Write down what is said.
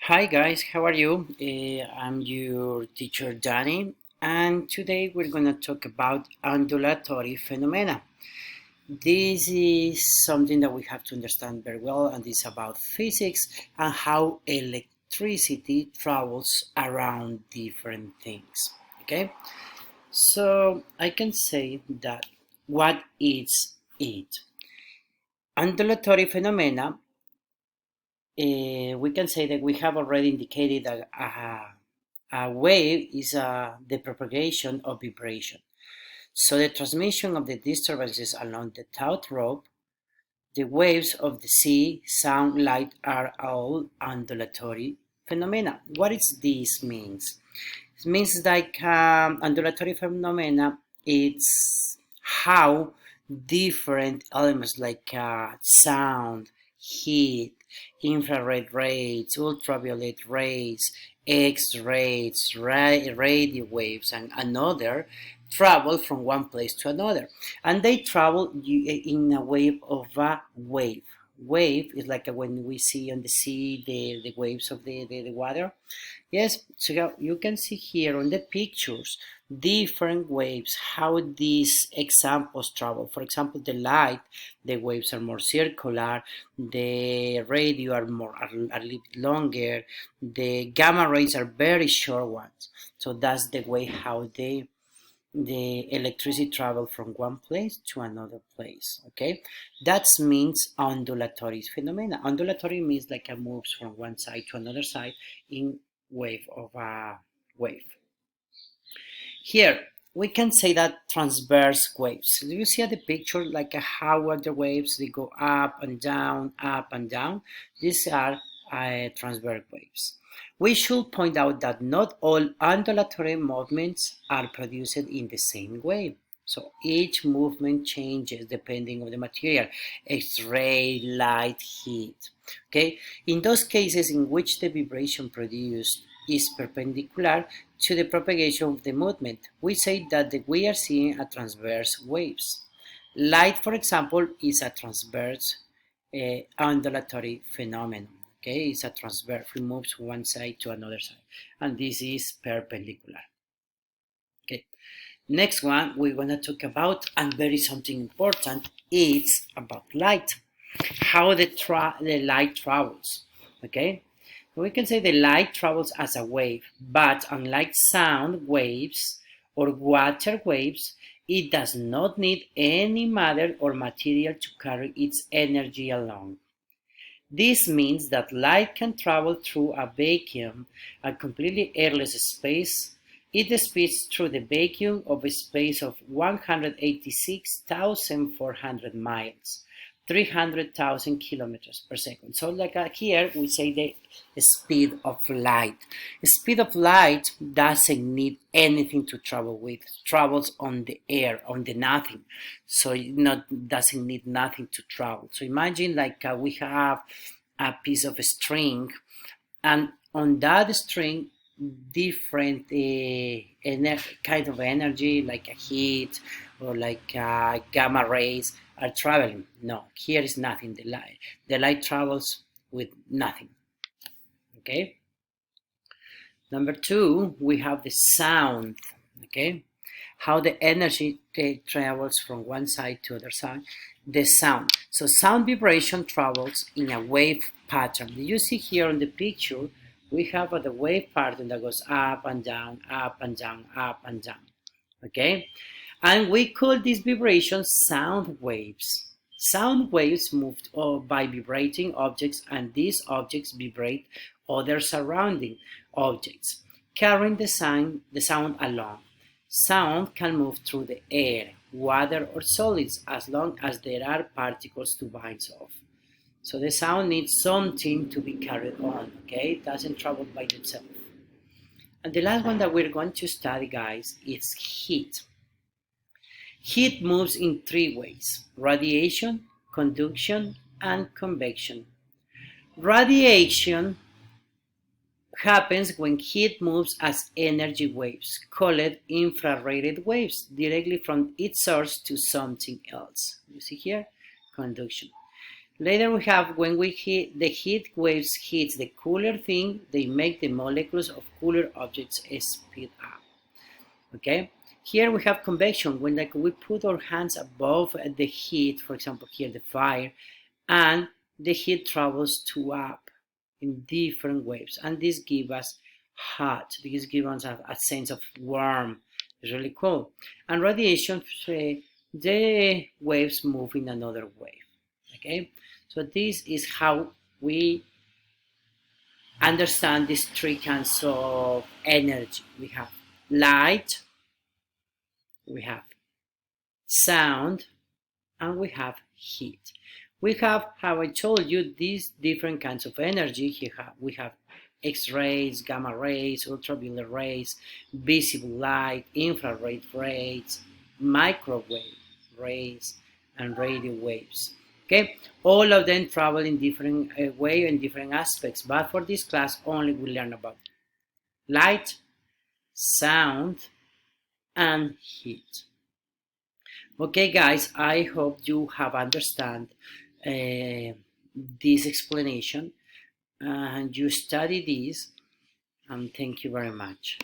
Hi guys, how are you? I'm your teacher Danny, and today we're going to talk about undulatory phenomena. This is something that we have to understand very well, and it's about physics and how electricity travels around different things. Okay, so I can say that what is it? Undulatory phenomena, we can say that we have already indicated that a wave is the propagation of vibration. So the transmission of the disturbances along the taut rope, the waves of the sea, sound, light are all undulatory phenomena. What is this means? It means like undulatory phenomena. It's how different elements like sound, heat, infrared rays, ultraviolet rays, X-rays, radio waves, and another travel from one place to another, and they travel in a wave of a wave. Wave is like when we see on the sea the waves of the water. Yes, so you can see here on the pictures different waves, how these examples travel. For example, the light, the waves are more circular, the radio are a little bit longer, the gamma rays are very short ones. So that's the way how the electricity travel from one place to another place. Okay, that means undulatory phenomena. Undulatory means like it moves from one side to another side in wave of a wave. Here we can say that transverse waves. Do you see at the picture like how are the waves? They go up and down, up and down. These are transverse waves. We should point out that not all undulatory movements are produced in the same way. So each movement changes depending on the material, X-ray, light, heat. Okay, in those cases in which the vibration produced is perpendicular to the propagation of the movement, we say that we are seeing a transverse waves. Light, for example, is a transverse undulatory phenomenon. Okay, it's a transverse, it moves from one side to another side, and this is perpendicular. Okay, next one we're going to talk about, and very something important, it's about light, how the light travels. Okay, we can say the light travels as a wave, but unlike sound waves or water waves, it does not need any matter or material to carry its energy along. This means that light can travel through a vacuum, a completely airless space. It speeds through the vacuum of a space of 186,400 miles, 300,000 kilometers per second. So like here we say the speed of light. The speed of light doesn't need anything to travel with. It travels on the air, on the nothing. So it doesn't need nothing to travel. So imagine like we have a piece of string, and on that string different kind of energy like a heat or like gamma rays are traveling. No, here is nothing. The light travels with nothing. Okay, number two, we have the sound. Okay, how the energy travels from one side to other side. The sound, so sound vibration travels in a wave pattern. You see here on the picture we have the wave pattern that goes up and down, up and down, up and down. Okay, and we call these vibrations sound waves. Sound waves moved by vibrating objects, and these objects vibrate other surrounding objects, carrying the sound along. Sound can move through the air, water, or solids as long as there are particles to bounce off. So the sound needs something to be carried on, okay? It doesn't travel by itself. And the last one that we're going to study, guys, is heat. Heat moves in three ways: radiation, conduction, and convection. Radiation happens when heat moves as energy waves, called infrared waves, directly from its source to something else. You see here? Conduction. Later we have when the heat waves hits the cooler thing, they make the molecules of cooler objects speed up. Okay. Here we have convection when like we put our hands above the heat, for example here the fire, and the heat travels to up in different waves, and this gives us hot. This gives us a sense of warm. It's really cool. And radiation, the waves move in another wave. Okay, so this is how we understand these three kinds of energy. We have light, we have sound, and we have heat. We have, how I told you, these different kinds of energy. Here we have X-rays, gamma rays, ultraviolet rays, visible light, infrared rays, microwave rays, and radio waves. Okay, all of them travel in different way and different aspects, but for this class only we learn about light, sound, and heat. Okay, guys, I hope you have understand this explanation and you study this, and thank you very much.